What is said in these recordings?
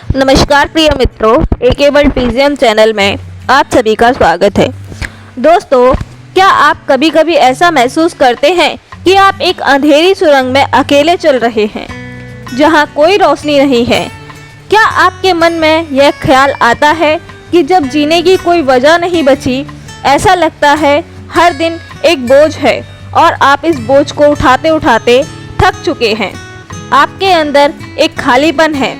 नमस्कार प्रिय मित्रों, AK वर्ल्ड PGM चैनल में आप सभी का स्वागत है। दोस्तों, क्या आप कभी कभी ऐसा महसूस करते हैं कि आप एक अंधेरी सुरंग में अकेले चल रहे हैं जहां कोई रोशनी नहीं है? क्या आपके मन में यह ख्याल आता है कि जब जीने की कोई वजह नहीं बची, ऐसा लगता है हर दिन एक बोझ है और आप इस बोझ को उठाते उठाते थक चुके हैं। आपके अंदर एक खालीपन है,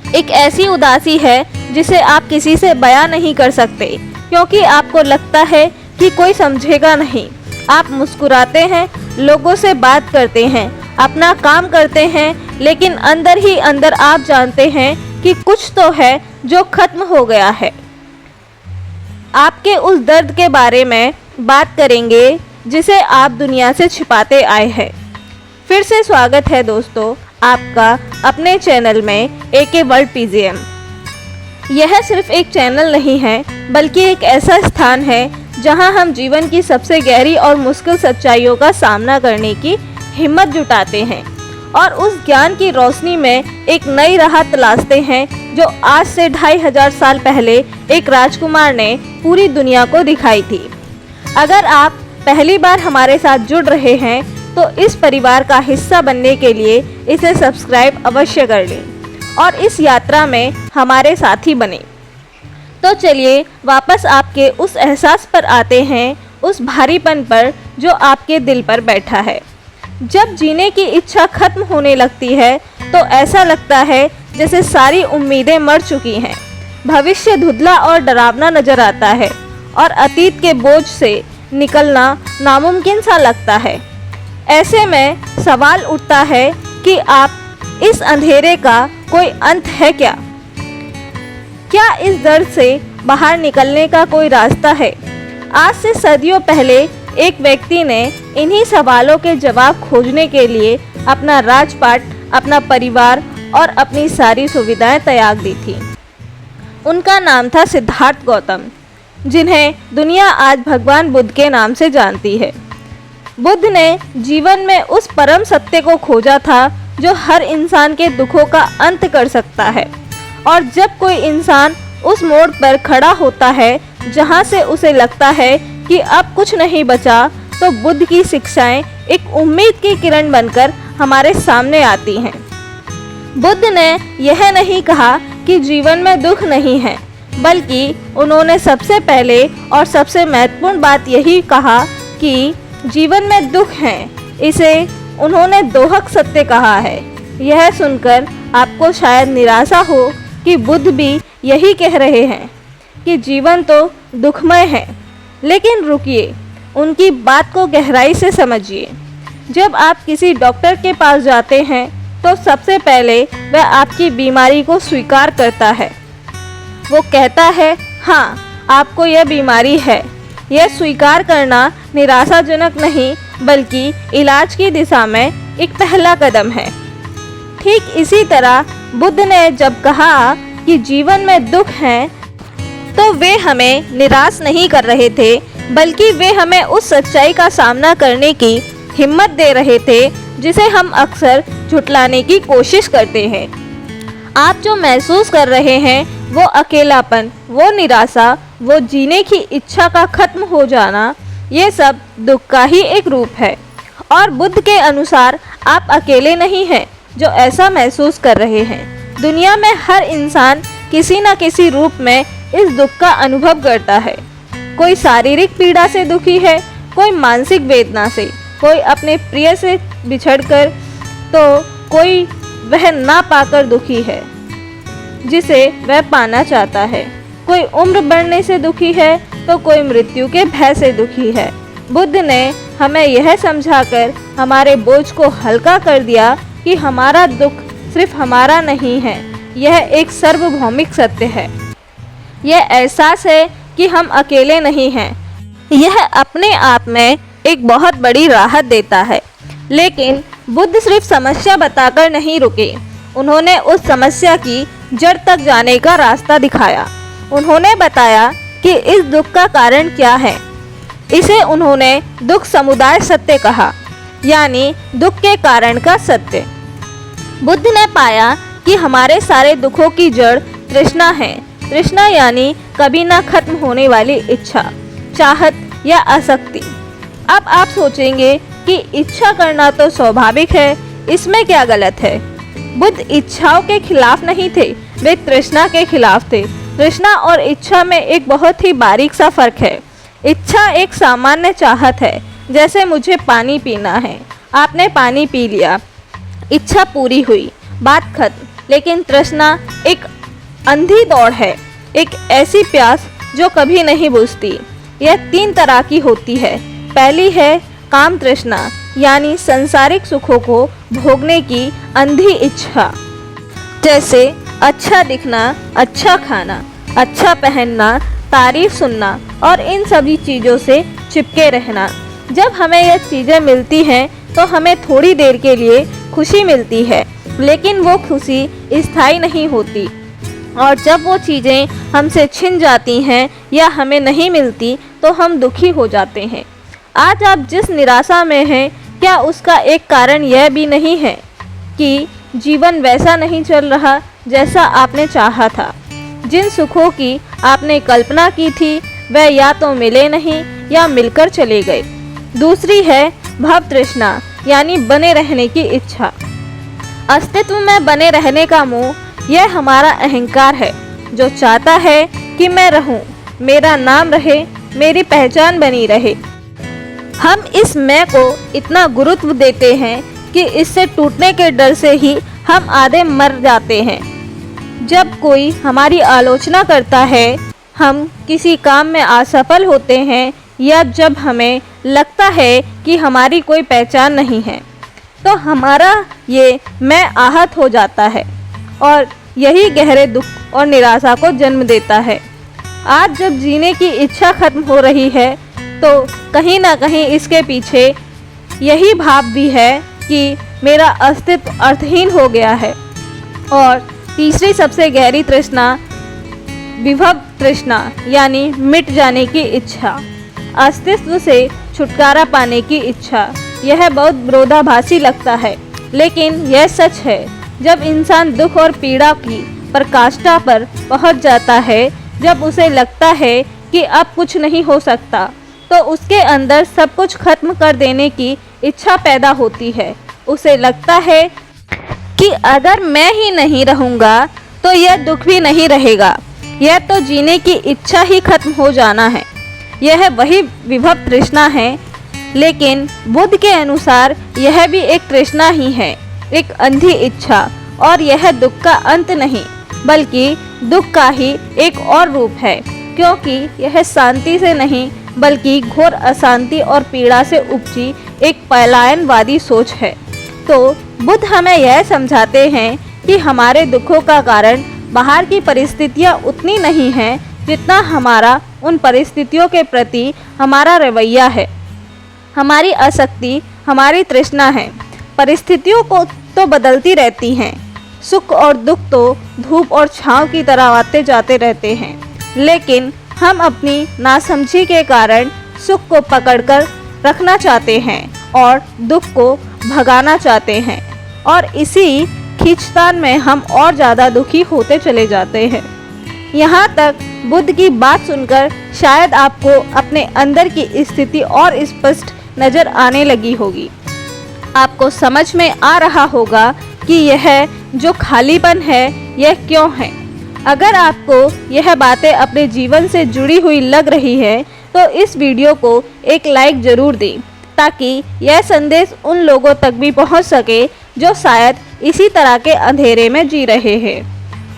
एक ऐसी उदासी है जिसे आप किसी से बयां नहीं कर सकते, क्योंकि आपको लगता है कि कोई समझेगा नहीं। आप मुस्कुराते हैं, लोगों से बात करते हैं, अपना काम करते हैं, लेकिन अंदर ही अंदर आप जानते हैं कि कुछ तो है जो खत्म हो गया है। आपके उस दर्द के बारे में बात करेंगे जिसे आप दुनिया से छिपाते आए हैं। फिर से स्वागत है दोस्तों आपका अपने चैनल में AK वर्ल्ड PGM। यह सिर्फ एक चैनल नहीं है, बल्कि एक ऐसा स्थान है जहां हम जीवन की सबसे गहरी और मुश्किल सच्चाइयों का सामना करने की हिम्मत जुटाते हैं और उस ज्ञान की रोशनी में एक नई राह तलाशते हैं जो आज से 2500 साल पहले एक राजकुमार ने पूरी दुनिया को दिखाई थी। अगर आप पहली बार हमारे साथ जुड़ रहे हैं तो इस परिवार का हिस्सा बनने के लिए इसे सब्सक्राइब अवश्य कर लें और इस यात्रा में हमारे साथी बने। तो चलिए वापस आपके उस एहसास पर आते हैं, उस भारीपन पर जो आपके दिल पर बैठा है। जब जीने की इच्छा खत्म होने लगती है तो ऐसा लगता है जैसे सारी उम्मीदें मर चुकी हैं। भविष्य धुंधला और डरावना नजर आता है और अतीत के बोझ से निकलना नामुमकिन सा लगता है। ऐसे में सवाल उठता है कि आप इस अंधेरे का कोई अंत है क्या? क्या इस दर्द से बाहर निकलने का कोई रास्ता है? आज से सदियों पहले एक व्यक्ति ने इन्हीं सवालों के जवाब खोजने के लिए अपना राजपाट, अपना परिवार और अपनी सारी सुविधाएं त्याग दी थी। उनका नाम था सिद्धार्थ गौतम, जिन्हें दुनिया आज भगवान बुद्ध के नाम से जानती है। बुद्ध ने जीवन में उस परम सत्य को खोजा था जो हर इंसान के दुखों का अंत कर सकता है। और जब कोई इंसान उस मोड़ पर खड़ा होता है जहां से उसे लगता है कि अब कुछ नहीं बचा, तो बुद्ध की शिक्षाएं एक उम्मीद की किरण बनकर हमारे सामने आती हैं। बुद्ध ने यह नहीं कहा कि जीवन में दुख नहीं है, बल्कि उन्होंने सबसे पहले और सबसे महत्वपूर्ण बात यही कहा कि जीवन में दुख है। इसे उन्होंने दोहक सत्य कहा है। यह सुनकर आपको शायद निराशा हो कि बुद्ध भी यही कह रहे हैं कि जीवन तो दुखमय है, लेकिन रुकिए, उनकी बात को गहराई से समझिए। जब आप किसी डॉक्टर के पास जाते हैं तो सबसे पहले वह आपकी बीमारी को स्वीकार करता है। वो कहता है, हाँ, आपको यह बीमारी है। यह स्वीकार करना निराशाजनक नहीं, बल्कि इलाज की दिशा में एक पहला कदम है। ठीक इसी तरह बुद्ध ने जब कहा कि जीवन में दुख है, तो वे हमें निराश नहीं कर रहे थे, बल्कि वे हमें उस सच्चाई का सामना करने की हिम्मत दे रहे थे जिसे हम अक्सर झुठलाने की कोशिश करते हैं। आप जो महसूस कर रहे हैं, वो अकेलापन, वो निराशा, वो जीने की इच्छा का खत्म हो जाना, ये सब दुख का ही एक रूप है। और बुद्ध के अनुसार आप अकेले नहीं हैं जो ऐसा महसूस कर रहे हैं। दुनिया में हर इंसान किसी न किसी रूप में इस दुख का अनुभव करता है। कोई शारीरिक पीड़ा से दुखी है, कोई मानसिक वेदना से, कोई अपने प्रिय से बिछड़कर, तो कोई वह ना पाकर दुखी है जिसे वह पाना चाहता है। कोई उम्र बढ़ने से दुखी है, तो कोई मृत्यु के भय से दुखी है। बुद्ध ने हमें यह समझाकर हमारे बोझ को हल्का कर दिया कि हमारा दुख सिर्फ हमारा नहीं है, यह एक सार्वभौमिक सत्य है। यह एहसास है कि हम अकेले नहीं हैं। यह अपने आप में एक बहुत बड़ी राहत देता है। लेकिन बुद्ध सिर्फ समस्या बताकर नहीं रुके, उन्होंने उस समस्या की जड़ तक जाने का रास्ता दिखाया। उन्होंने बताया कि इस दुख का कारण क्या है। इसे उन्होंने दुख समुदाय सत्य कहा, यानी दुख के कारण का सत्य। बुद्ध ने पाया कि हमारे सारे दुखों की जड़ तृष्णा है। तृष्णा यानी कभी ना खत्म होने वाली इच्छा, चाहत या आसक्ति। अब आप सोचेंगे कि इच्छा करना तो स्वाभाविक है, इसमें क्या गलत है। बुद्ध इच्छाओं के खिलाफ नहीं थे, वे तृष्णा के खिलाफ थे। तृष्णा और इच्छा में एक बहुत ही बारीक सा फर्क है। इच्छा एक सामान्य चाहत है, जैसे मुझे पानी पीना है, आपने पानी पी लिया, इच्छा पूरी हुई, बात खत्म। लेकिन तृष्णा एक अंधी दौड़ है, एक ऐसी प्यास जो कभी नहीं बुझती। यह 3 तरह की होती है। पहली है काम तृष्णा, यानी संसारिक सुखों को भोगने की अंधी इच्छा, जैसे अच्छा दिखना, अच्छा खाना, अच्छा पहनना, तारीफ सुनना और इन सभी चीज़ों से चिपके रहना। जब हमें यह चीज़ें मिलती हैं तो हमें थोड़ी देर के लिए खुशी मिलती है, लेकिन वो खुशी स्थायी नहीं होती। और जब वो चीज़ें हमसे छिन जाती हैं या हमें नहीं मिलती तो हम दुखी हो जाते हैं। आज आप जिस निराशा में हैं, क्या उसका एक कारण यह भी नहीं है कि जीवन वैसा नहीं चल रहा जैसा आपने चाहा था। जिन सुखों की आपने कल्पना की थी वह या तो मिले नहीं या मिलकर चले गए। दूसरी है भव तृष्णा, यानी बने रहने की इच्छा, अस्तित्व में बने रहने का मोह। यह हमारा अहंकार है जो चाहता है कि मैं रहूं, मेरा नाम रहे, मेरी पहचान बनी रहे। हम इस मैं को इतना गुरुत्व देते हैं कि इससे टूटने के डर से ही हम आधे मर जाते हैं। जब कोई हमारी आलोचना करता है, हम किसी काम में असफल होते हैं या जब हमें लगता है कि हमारी कोई पहचान नहीं है, तो हमारा ये मैं आहत हो जाता है और यही गहरे दुख और निराशा को जन्म देता है। आज जब जीने की इच्छा खत्म हो रही है तो कहीं ना कहीं इसके पीछे यही भाव भी है कि मेरा अस्तित्व अर्थहीन हो गया है। और तीसरी सबसे गहरी तृष्णा विभव तृष्णा, यानी मिट जाने की इच्छा, अस्तित्व से छुटकारा पाने की इच्छा। यह बहुत विरोधाभासी लगता है, लेकिन यह सच है। जब इंसान दुख और पीड़ा की पराकाष्ठा पर पहुंच जाता है, जब उसे लगता है कि अब कुछ नहीं हो सकता, तो उसके अंदर सब कुछ खत्म कर देने की इच्छा पैदा होती है। उसे लगता है कि अगर मैं ही नहीं रहूँगा तो यह दुख भी नहीं रहेगा, यह तो जीने की इच्छा ही खत्म हो जाना है। यह वही विभव तृष्णा है, लेकिन बुद्ध के अनुसार यह भी एक तृष्णा ही है, एक अंधी इच्छा। और यह दुख का अंत नहीं, बल्कि दुख का ही एक और रूप है, क्योंकि यह शांति से नहीं बल्कि घोर अशांति और पीड़ा से उपजी एक पलायनवादी सोच है। तो बुद्ध हमें यह समझाते हैं कि हमारे दुखों का कारण बाहर की परिस्थितियाँ उतनी नहीं हैं जितना हमारा उन परिस्थितियों के प्रति हमारा रवैया है। हमारी आसक्ति हमारी तृष्णा है। परिस्थितियों को तो बदलती रहती हैं, सुख और दुख तो धूप और छांव की तरह आते जाते रहते हैं, लेकिन हम अपनी नासमझी के कारण सुख को पकड़कर रखना चाहते हैं और दुख को भगाना चाहते हैं, और इसी खींचतान में हम और ज़्यादा दुखी होते चले जाते हैं। यहाँ तक बुद्ध की बात सुनकर शायद आपको अपने अंदर की स्थिति और स्पष्ट नज़र आने लगी होगी। आपको समझ में आ रहा होगा कि यह जो खालीपन है यह क्यों है। अगर आपको यह बातें अपने जीवन से जुड़ी हुई लग रही है तो इस वीडियो को एक लाइक ज़रूर दें, ताकि यह संदेश उन लोगों तक भी पहुंच सके जो शायद इसी तरह के अंधेरे में जी रहे हैं।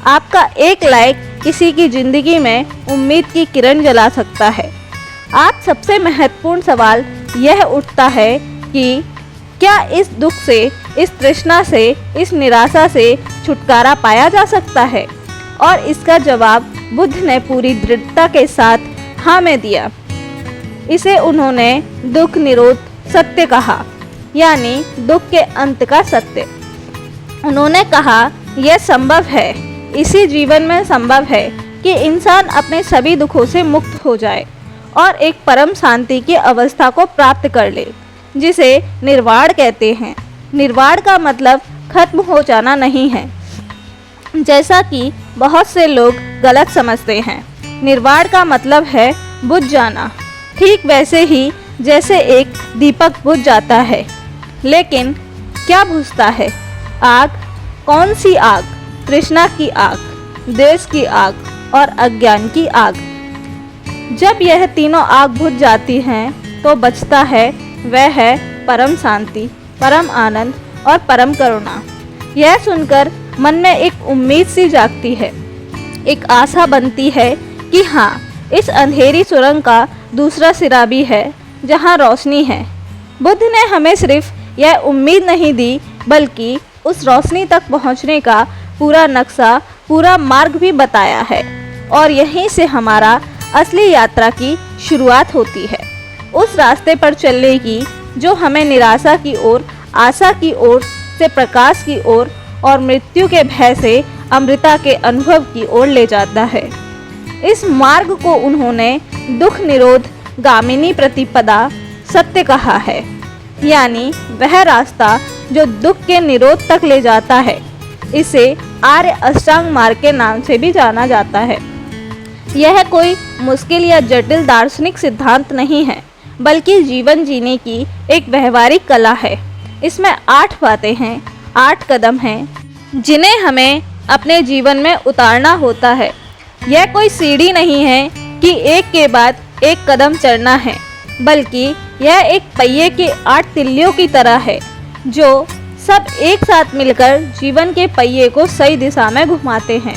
आपका एक लाइक किसी की ज़िंदगी में उम्मीद की किरण जला सकता है। आज सबसे महत्वपूर्ण सवाल यह उठता है कि क्या इस दुख से, इस तृष्णा से, इस निराशा से छुटकारा पाया जा सकता है? और इसका जवाब बुद्ध ने पूरी दृढ़ता के साथ हाँ में दिया। इसे उन्होंने दुख निरोध सत्य कहा, यानी दुख के अंत का सत्य। उन्होंने कहा यह संभव है, इसी जीवन में संभव है कि इंसान अपने सभी दुखों से मुक्त हो जाए और एक परम शांति की अवस्था को प्राप्त कर ले, जिसे निर्वाण कहते हैं। निर्वाण का मतलब खत्म हो जाना नहीं है, जैसा कि बहुत से लोग गलत समझते हैं। निर्वाण का मतलब है बुझ जाना, ठीक वैसे ही जैसे एक दीपक बुझ जाता है। लेकिन क्या बुझता है? आग। कौन सी आग? तृष्णा की आग, द्वेष की आग और अज्ञान की आग। जब यह तीनों आग बुझ जाती हैं तो बचता है वह है परम शांति, परम आनंद और परम करुणा। यह सुनकर मन में एक उम्मीद सी जागती है, एक आशा बनती है कि हाँ, इस अंधेरी सुरंग का दूसरा सिरा भी है जहाँ रोशनी है। बुद्ध ने हमें सिर्फ यह उम्मीद नहीं दी, बल्कि उस रोशनी तक पहुँचने का पूरा नक्शा, पूरा मार्ग भी बताया है। और यहीं से हमारा असली यात्रा की शुरुआत होती है, उस रास्ते पर चलने की जो हमें निराशा की ओर, आशा की ओर से प्रकाश की ओर और मृत्यु के भय से अमृता के अनुभव की ओर ले जाता है। इस मार्ग को उन्होंने दुख निरोध गामिनी प्रतिपदा सत्य कहा है, यानी वह रास्ता जो दुख के निरोध तक ले जाता है। इसे आर्य अष्टांग मार्ग के नाम से भी जाना जाता है। यह कोई मुश्किल या जटिल दार्शनिक सिद्धांत नहीं है, बल्कि जीवन जीने की एक व्यवहारिक कला है। इसमें 8 बातें हैं, 8 कदम हैं, जिन्हें हमें अपने जीवन में उतारना होता है। यह कोई सीढ़ी नहीं है कि एक के बाद एक कदम चढ़ना है, बल्कि यह एक पहिए के 8 तिल्लियों की तरह है, जो सब एक साथ मिलकर जीवन के पहिए को सही दिशा में घुमाते हैं।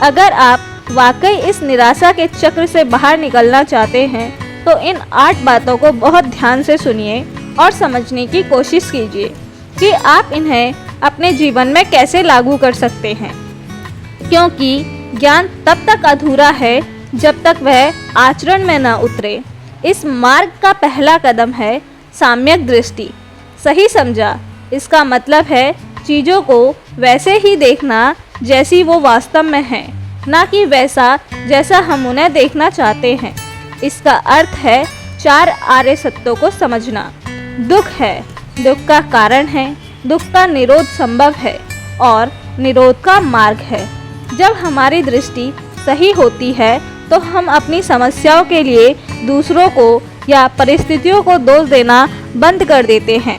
अगर आप वाकई इस निराशा के चक्र से बाहर निकलना चाहते हैं, तो इन 8 बातों को बहुत ध्यान से सुनिए और समझने की कोशिश कीजिए कि आप इन्हें अपने जीवन में कैसे लागू कर सकते हैं। क्योंकि ज्ञान तब तक अधूरा है जब तक वह आचरण में न उतरे। इस मार्ग का पहला कदम है सम्यक दृष्टि। सही समझा, इसका मतलब है चीज़ों को वैसे ही देखना जैसी वो वास्तव में है, ना कि वैसा जैसा हम उन्हें देखना चाहते हैं। इसका अर्थ है 4 आर्य सत्यों को समझना। दुख है, दुख का कारण है, दुख का निरोध संभव है और निरोध का मार्ग है। जब हमारी दृष्टि सही होती है तो हम अपनी समस्याओं के लिए दूसरों को या परिस्थितियों को दोष देना बंद कर देते हैं।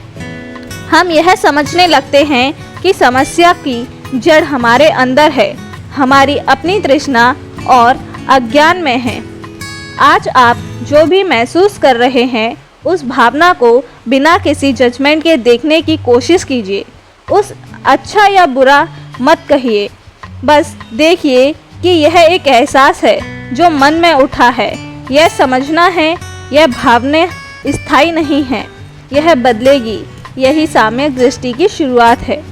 हम यह समझने लगते हैं कि समस्या की जड़ हमारे अंदर है, हमारी अपनी तृष्णा और अज्ञान में है। आज आप जो भी महसूस कर रहे हैं, उस भावना को बिना किसी जजमेंट के देखने की कोशिश कीजिए। उस अच्छा या बुरा मत कहिए, बस देखिए कि यह एक एहसास है जो मन में उठा है। यह समझना है, यह भावना स्थायी नहीं है, यह बदलेगी। यही सम्यक दृष्टि की शुरुआत है।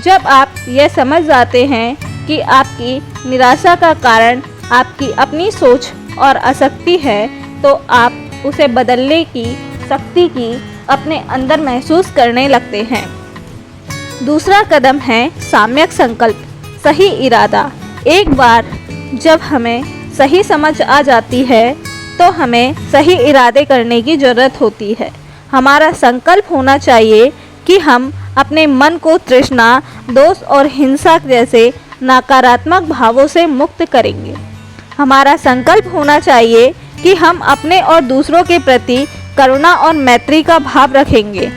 जब आप यह समझ जाते हैं कि आपकी निराशा का कारण आपकी अपनी सोच और आसक्ति है, तो आप उसे बदलने की शक्ति की अपने अंदर महसूस करने लगते हैं। दूसरा कदम है सम्यक संकल्प, सही इरादा। एक बार जब हमें सही समझ आ जाती है, तो हमें सही इरादे करने की ज़रूरत होती है। हमारा संकल्प होना चाहिए कि हम अपने मन को तृष्णा, दोष और हिंसा जैसे नकारात्मक भावों से मुक्त करेंगे। हमारा संकल्प होना चाहिए कि हम अपने और दूसरों के प्रति करुणा और मैत्री का भाव रखेंगे।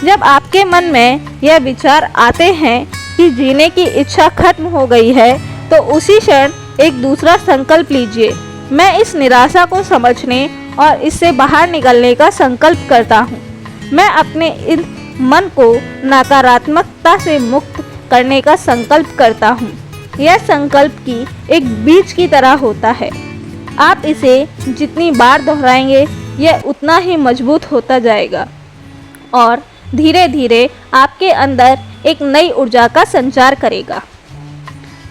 जब आपके मन में यह विचार आते हैं कि जीने की इच्छा खत्म हो गई है, तो उसी क्षण एक दूसरा संकल्प लीजिए। मैं इस निराशा को समझने और इससे बाहर निकलने का संकल्प करता हूँ। मैं अपने इन मन को नकारात्मकता से मुक्त करने का संकल्प करता हूँ। यह संकल्प की एक बीज की तरह होता है। आप इसे जितनी बार दोहराएंगे, यह उतना ही मजबूत होता जाएगा और धीरे धीरे आपके अंदर एक नई ऊर्जा का संचार करेगा।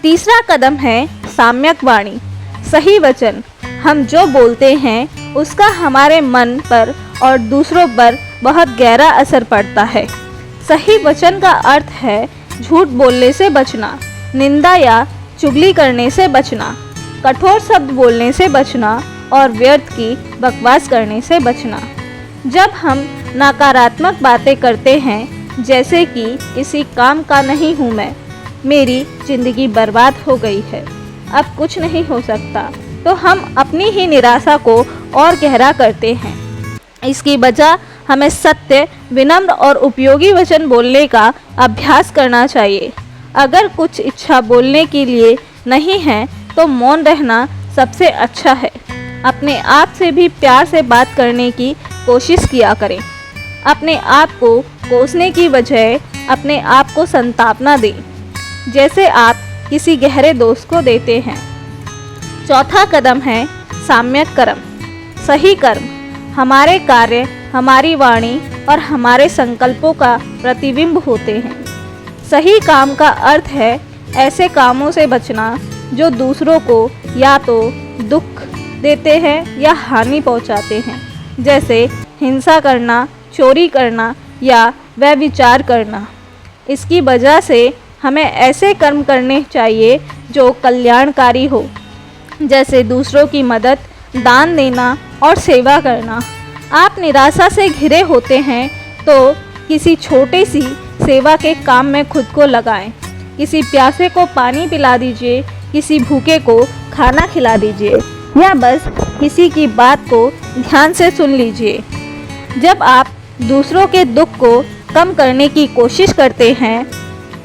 तीसरा कदम है सम्यक वाणी, सही वचन। हम जो बोलते हैं उसका हमारे मन पर और दूसरों पर बहुत गहरा असर पड़ता है। सही वचन का अर्थ है झूठ बोलने से बचना, निंदा या चुगली करने से बचना, कठोर शब्द बोलने से बचना और व्यर्थ की बकवास करने से बचना। जब हम नकारात्मक बातें करते हैं, जैसे कि किसी काम का नहीं हूँ मैं, मेरी ज़िंदगी बर्बाद हो गई है, अब कुछ नहीं हो सकता, तो हम अपनी ही निराशा को और गहरा करते हैं। इसकी वजह हमें सत्य, विनम्र और उपयोगी वचन बोलने का अभ्यास करना चाहिए। अगर कुछ इच्छा बोलने के लिए नहीं है तो मौन रहना सबसे अच्छा है। अपने आप से भी प्यार से बात करने की कोशिश किया करें। अपने आप को कोसने की बजाय अपने आप को संतापना दें, जैसे आप किसी गहरे दोस्त को देते हैं। चौथा कदम है साम्यक कर्म। सही कर्म हमारे कार्य, हमारी वाणी और हमारे संकल्पों का प्रतिबिंब होते हैं। सही काम का अर्थ है ऐसे कामों से बचना जो दूसरों को या तो दुख देते हैं या हानि पहुंचाते हैं, जैसे हिंसा करना, चोरी करना या व्यभिचार करना। इसकी वजह से हमें ऐसे कर्म करने चाहिए जो कल्याणकारी हो, जैसे दूसरों की मदद, दान देना और सेवा करना। आप निराशा से घिरे होते हैं तो किसी छोटी सी सेवा के काम में खुद को लगाएं। किसी प्यासे को पानी पिला दीजिए, किसी भूखे को खाना खिला दीजिए या बस किसी की बात को ध्यान से सुन लीजिए। जब आप दूसरों के दुख को कम करने की कोशिश करते हैं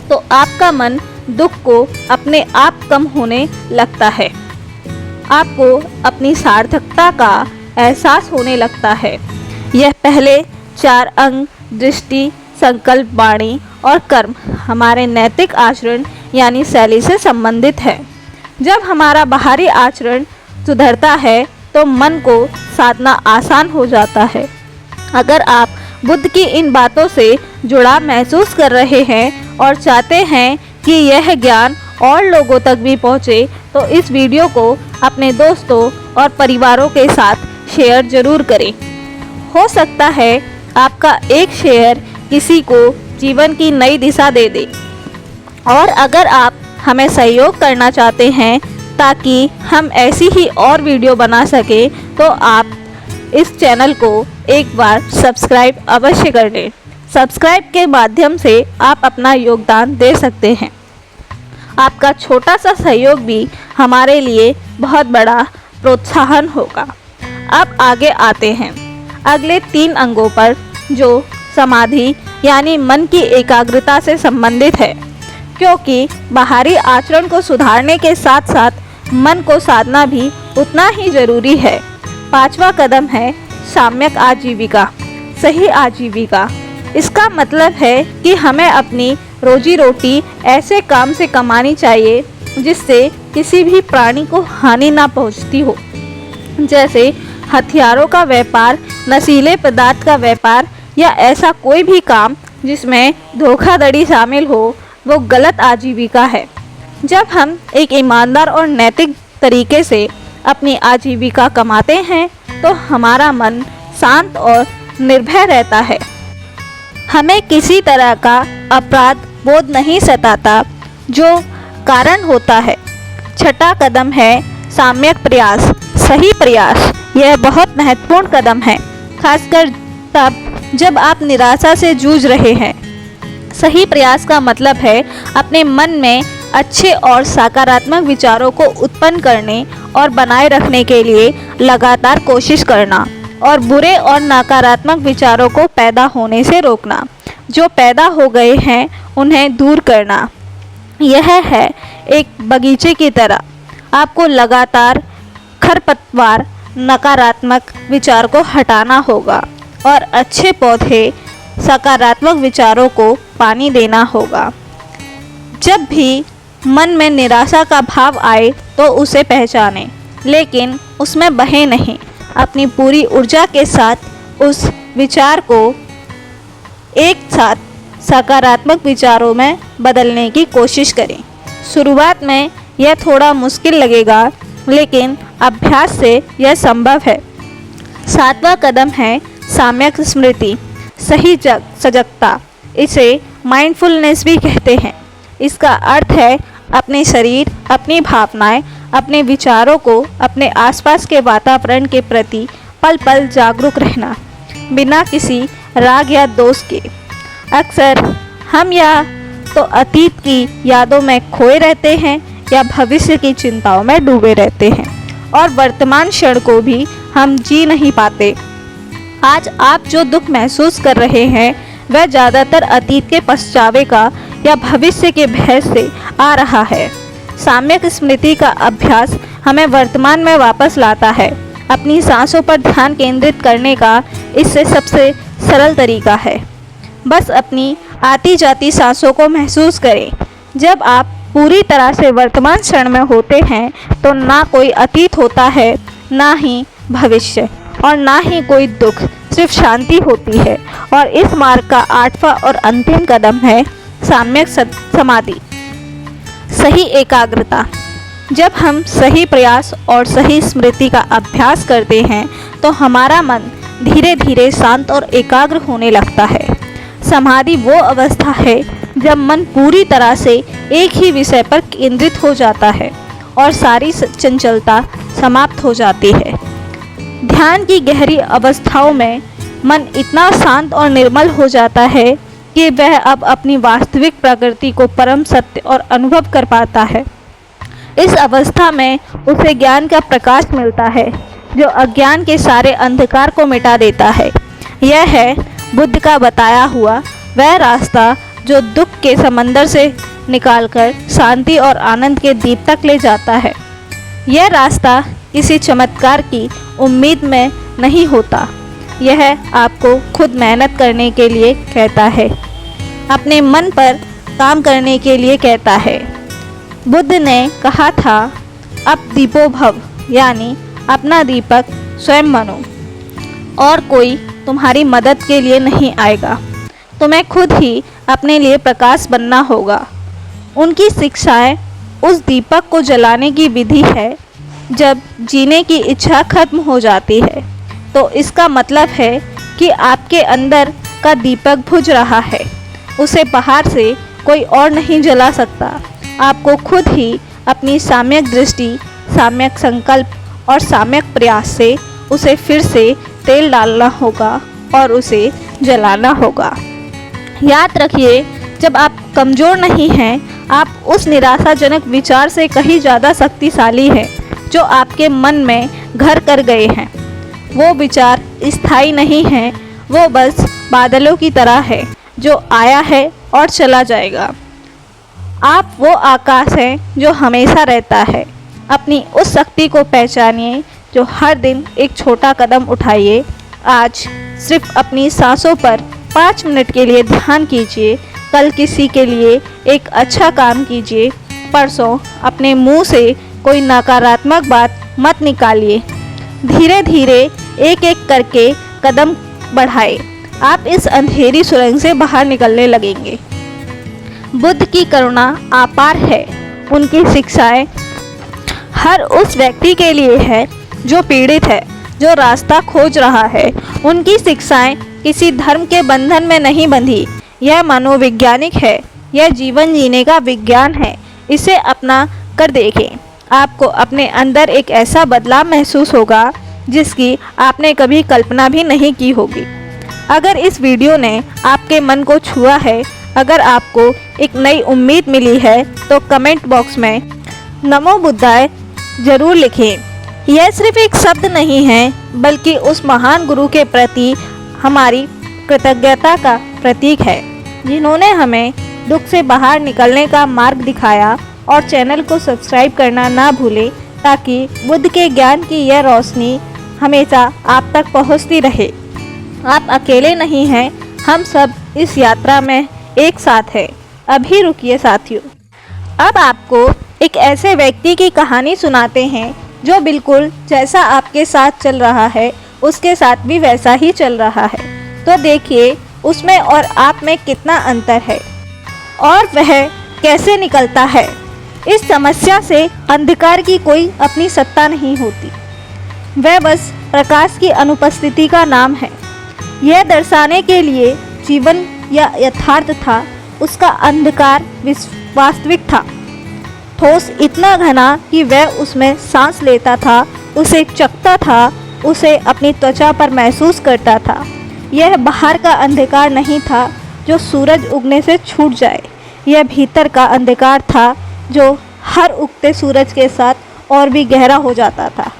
तो आपका मन दुख को अपने आप कम होने लगता है। आपको अपनी सार्थकता का एहसास होने लगता है। यह पहले 4 अंग दृष्टि, संकल्प, वाणी और कर्म हमारे नैतिक आचरण यानी शैली से संबंधित है। जब हमारा बाहरी आचरण सुधरता है तो मन को साधना आसान हो जाता है। अगर आप बुद्ध की इन बातों से जुड़ाव महसूस कर रहे हैं और चाहते हैं कि यह ज्ञान और लोगों तक भी पहुँचे, तो इस वीडियो को अपने दोस्तों और परिवारों के साथ शेयर जरूर करें। हो सकता है आपका एक शेयर किसी को जीवन की नई दिशा दे दे। और अगर आप हमें सहयोग करना चाहते हैं ताकि हम ऐसी ही और वीडियो बना सकें, तो आप इस चैनल को एक बार सब्सक्राइब अवश्य कर लें। सब्सक्राइब के माध्यम से आप अपना योगदान दे सकते हैं। आपका छोटा सा सहयोग भी हमारे लिए बहुत बड़ा प्रोत्साहन होगा। अब आगे आते हैं अगले 3 अंगों पर, जो समाधि यानी मन की एकाग्रता से संबंधित है, क्योंकि बाहरी आचरण को सुधारने के साथ साथ मन को साधना भी उतना ही जरूरी है। 5वां कदम है साम्यक आजीविका, सही आजीविका। इसका मतलब है कि हमें अपनी रोजी रोटी ऐसे काम से कमानी चाहिए जिससे किसी भी प्राणी को हानि ना पहुंचती हो, जैसे हथियारों का व्यापार, नशीले पदार्थ का व्यापार या ऐसा कोई भी काम जिसमें धोखाधड़ी शामिल हो, वो गलत आजीविका है। जब हम एक ईमानदार और नैतिक तरीके से अपनी आजीविका कमाते हैं तो हमारा मन शांत और निर्भय रहता है। हमें किसी तरह का अपराध बोध नहीं सताता जो कारण होता है। 6वां कदम है साम्यक प्रयास, सही प्रयास। यह बहुत महत्वपूर्ण कदम है, खासकर तब जब आप निराशा से जूझ रहे हैं। सही प्रयास का मतलब है अपने मन में अच्छे और सकारात्मक विचारों को उत्पन्न करने और बनाए रखने के लिए लगातार कोशिश करना और बुरे और नकारात्मक विचारों को पैदा होने से रोकना। जो पैदा हो गए हैं उन्हें दूर करना। यह है एक बगीचे की तरह, आपको लगातार खरपतवार, नकारात्मक विचार को हटाना होगा और अच्छे पौधे, सकारात्मक विचारों को पानी देना होगा। जब भी मन में निराशा का भाव आए तो उसे पहचानें, लेकिन उसमें बहे नहीं। अपनी पूरी ऊर्जा के साथ उस विचार को एक साथ सकारात्मक विचारों में बदलने की कोशिश करें। शुरुआत में यह थोड़ा मुश्किल लगेगा, लेकिन अभ्यास से यह संभव है। 7वां कदम है साम्यक स्मृति, सही सजगता। इसे माइंडफुलनेस भी कहते हैं। इसका अर्थ है अपने शरीर, अपनी भावनाएं, अपने विचारों को, अपने आसपास के वातावरण के प्रति पल पल जागरूक रहना, बिना किसी राग या दोष के। अक्सर हम या तो अतीत की यादों में खोए रहते हैं या भविष्य की चिंताओं में डूबे रहते हैं और वर्तमान क्षण को भी हम जी नहीं पाते। आज आप जो दुख महसूस कर रहे हैं वह ज़्यादातर अतीत के पछतावे का या भविष्य के भय से आ रहा है। साम्यक स्मृति का अभ्यास हमें वर्तमान में वापस लाता है। अपनी सांसों पर ध्यान केंद्रित करने का इससे सबसे सरल तरीका है। बस अपनी आती जाती सांसों को महसूस करें। जब आप पूरी तरह से वर्तमान क्षण में होते हैं तो ना कोई अतीत होता है, ना ही भविष्य और ना ही कोई दुख, सिर्फ शांति होती है। और इस मार्ग का 8वां और अंतिम कदम है साम्यक समाधि, सही एकाग्रता। जब हम सही प्रयास और सही स्मृति का अभ्यास करते हैं तो हमारा मन धीरे धीरे शांत और एकाग्र होने लगता है। समाधि वो अवस्था है जब मन पूरी तरह से एक ही विषय पर केंद्रित हो जाता है और सारी चंचलता समाप्त हो जाती है। ध्यान की गहरी अवस्थाओं में मन इतना शांत और निर्मल हो जाता है कि वह अब अपनी वास्तविक प्रकृति को परम सत्य और अनुभव कर पाता है। इस अवस्था में उसे ज्ञान का प्रकाश मिलता है जो अज्ञान के सारे अंधकार को मिटा देता है। यह है बुद्ध का बताया हुआ वह रास्ता जो दुख के समंदर से निकालकर शांति और आनंद के दीप तक ले जाता है। यह रास्ता किसी चमत्कार की उम्मीद में नहीं होता, यह आपको खुद मेहनत करने के लिए कहता है, अपने मन पर काम करने के लिए कहता है। बुद्ध ने कहा था, अब दीपो भव, यानी अपना दीपक स्वयं बनो और कोई तुम्हारी मदद के लिए नहीं आएगा। तुम्हें खुद ही अपने लिए प्रकाश बनना होगा। उनकी शिक्षाएं उस दीपक को जलाने की विधि है। जब जीने की इच्छा खत्म हो जाती है तो इसका मतलब है कि आपके अंदर का दीपक बुझ रहा है। उसे बाहर से कोई और नहीं जला सकता। आपको खुद ही अपनी साम्यक दृष्टि, साम्यक संकल्प और साम्यक प्रयास से उसे फिर से तेल डालना होगा और उसे जलाना होगा। याद रखिए, जब आप कमज़ोर नहीं हैं, आप उस निराशाजनक विचार से कहीं ज़्यादा शक्तिशाली हैं जो आपके मन में घर कर गए हैं। वो विचार स्थायी नहीं है, वो बस बादलों की तरह है जो आया है और चला जाएगा। आप वो आकाश हैं जो हमेशा रहता है। अपनी उस शक्ति को पहचानिए जो हर दिन एक छोटा कदम उठाइए। आज सिर्फ अपनी सांसों पर 5 मिनट के लिए ध्यान कीजिए। कल किसी के लिए एक अच्छा काम कीजिए। परसों अपने मुंह से कोई नकारात्मक बात मत निकालिए। धीरे धीरे एक एक करके कदम बढ़ाए। आप इस अंधेरी सुरंग से बाहर निकलने लगेंगे। बुद्ध की करुणा अपार है। उनकी शिक्षाएं हर उस व्यक्ति के लिए है जो पीड़ित है, जो रास्ता खोज रहा है। उनकी शिक्षाएं किसी धर्म के बंधन में नहीं बंधी। यह मनोवैज्ञानिक है, यह जीवन जीने का विज्ञान है। इसे अपना कर देखें। आपको अपने अंदर एक ऐसा बदलाव महसूस होगा जिसकी आपने कभी कल्पना भी नहीं की होगी। अगर इस वीडियो ने आपके मन को छुआ है, अगर आपको एक नई उम्मीद मिली है, तो कमेंट बॉक्स में नमो बुद्धाय ज़रूर लिखें। यह सिर्फ एक शब्द नहीं है, बल्कि उस महान गुरु के प्रति हमारी कृतज्ञता का प्रतीक है, जिन्होंने हमें दुख से बाहर निकलने का मार्ग दिखाया। और चैनल को सब्सक्राइब करना ना भूलें ताकि बुद्ध के ज्ञान की यह रोशनी हमेशा आप तक पहुंचती रहे। आप अकेले नहीं हैं, हम सब इस यात्रा में एक साथ हैं। अभी रुकिए साथियों, अब आपको एक ऐसे व्यक्ति की कहानी सुनाते हैं जो बिल्कुल जैसा आपके साथ चल रहा है उसके साथ भी वैसा ही चल रहा है। तो देखिए उसमें और आप में कितना अंतर है और वह कैसे निकलता है। इस समस्या से अंधकार की कोई अपनी सत्ता नहीं होती, वह बस प्रकाश की अनुपस्थिति का नाम है। यह दर्शाने के लिए जीवन या यथार्थ था, उसका अंधकार वास्तविक था। ठोस इतना घना कि वह उसमें सांस लेता था, उसे चखता था, उसे अपनी त्वचा पर महसूस करता था। यह बाहर का अंधकार नहीं था जो सूरज उगने से छूट जाए। यह भीतर का अंधकार था जो हर उगते सूरज के साथ और भी गहरा हो जाता था,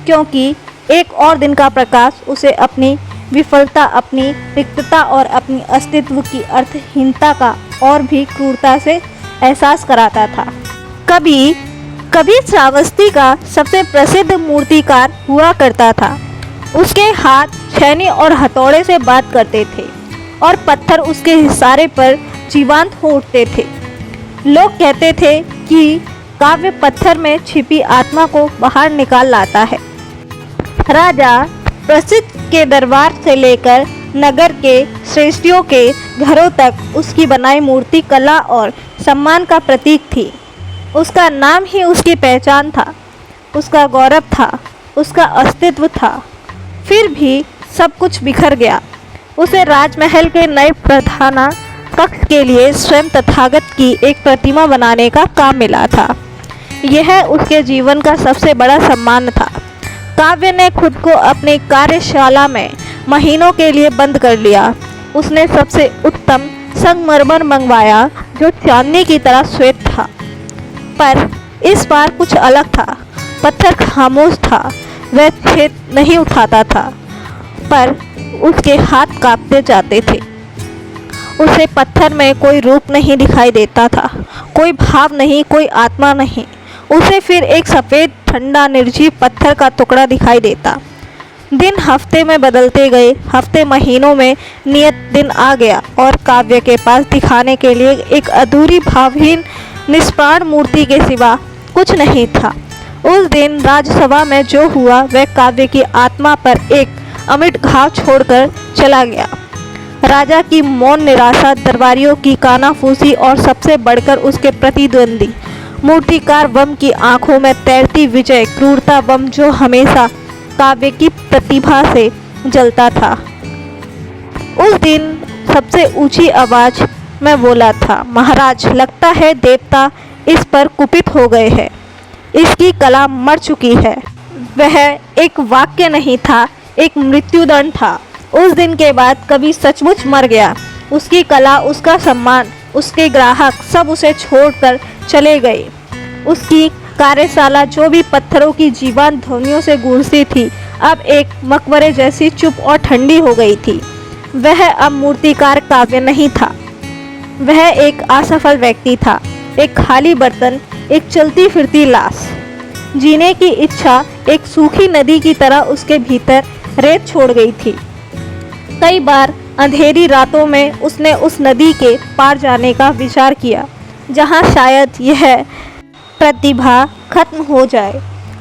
क्योंकि एक और दिन का प्रकाश उसे अपनी विफलता, अपनी रिक्तता और अपनी अस्तित्व की अर्थहीनता का और भी क्रूरता से एहसास कराता था। कभी कभी श्रावस्ती का सबसे प्रसिद्ध मूर्तिकार हुआ करता था। उसके हाथ छेनी और हथौड़े से बात करते थे और पत्थर उसके इशारे पर जीवंत हो उठते थे। लोग कहते थे कि काव्य पत्थर में छिपी आत्मा को बाहर निकाल लाता है। राजा प्रसिद्ध के दरबार से लेकर नगर के श्रेष्ठियों के घरों तक उसकी बनाई मूर्ति कला और सम्मान का प्रतीक थी। उसका नाम ही उसकी पहचान था, उसका गौरव था, उसका अस्तित्व था। फिर भी सब कुछ बिखर गया। उसे राजमहल के नए प्रधाना कक्ष के लिए स्वयं तथागत की एक प्रतिमा बनाने का काम मिला था। यह उसके जीवन का सबसे बड़ा सम्मान था। काव्य ने खुद को अपनी कार्यशाला में महीनों के लिए बंद कर लिया। उसने सबसे उत्तम संगमरमर मंगवाया जो चांदनी की तरह श्वेत था, पर इस बार कुछ अलग था। पत्थर खामोश था, वह छेद नहीं उठाता था, पर उसके हाथ कांपते जाते थे। उसे पत्थर में कोई रूप नहीं दिखाई देता था, कोई भाव नहीं, कोई आत्मा नहीं। उसे फिर एक सफ़ेद ठंडा निर्जीव पत्थर का टुकड़ा दिखाई देता। दिन हफ्ते में बदलते गए, हफ्ते महीनों में नियत दिन आ गया और काव्य के पास दिखाने के लिए एक अधूरी भावहीन निष्प्राण मूर्ति के सिवा कुछ नहीं था। उस दिन राजसभा में जो हुआ वह काव्य की आत्मा पर एक अमिट घाव छोड़कर चला गया। राजा की मौन निराशा, दरबारियों की कानाफूसी और सबसे बढ़कर उसके प्रतिद्वंदी मूर्तिकार वम की आंखों में तैरती विजय, क्रूरता वम जो हमेशा काव्य की प्रतिभा से जलता था। उस दिन सबसे ऊंची आवाज में बोला था, महाराज, लगता है देवता इस पर कुपित हो गए हैं। इसकी कला मर चुकी है। वह एक वाक्य नहीं था, एक मृत्युदंड था। उस दिन के बाद कवि सचमुच मर गया। उसकी कला, उसका सम्मान, उसके ग्राहक सब उसे छोड़कर चले गए। उसकी कार्यशाला जो भी पत्थरों की जीवंत ध्वनियों से गूंजती थी, अब एक मकबरे जैसी चुप और ठंडी हो गई थी। वह अब मूर्तिकार काव्य नहीं था, वह एक असफल व्यक्ति था, एक खाली बर्तन, एक चलती फिरती लाश। जीने की इच्छा एक सूखी नदी की तरह उसके भीतर रेत छोड़ गई थी। कई बार अंधेरी रातों में उसने उस नदी के पार जाने का विचार किया जहां शायद यह प्रतिभा खत्म हो जाए,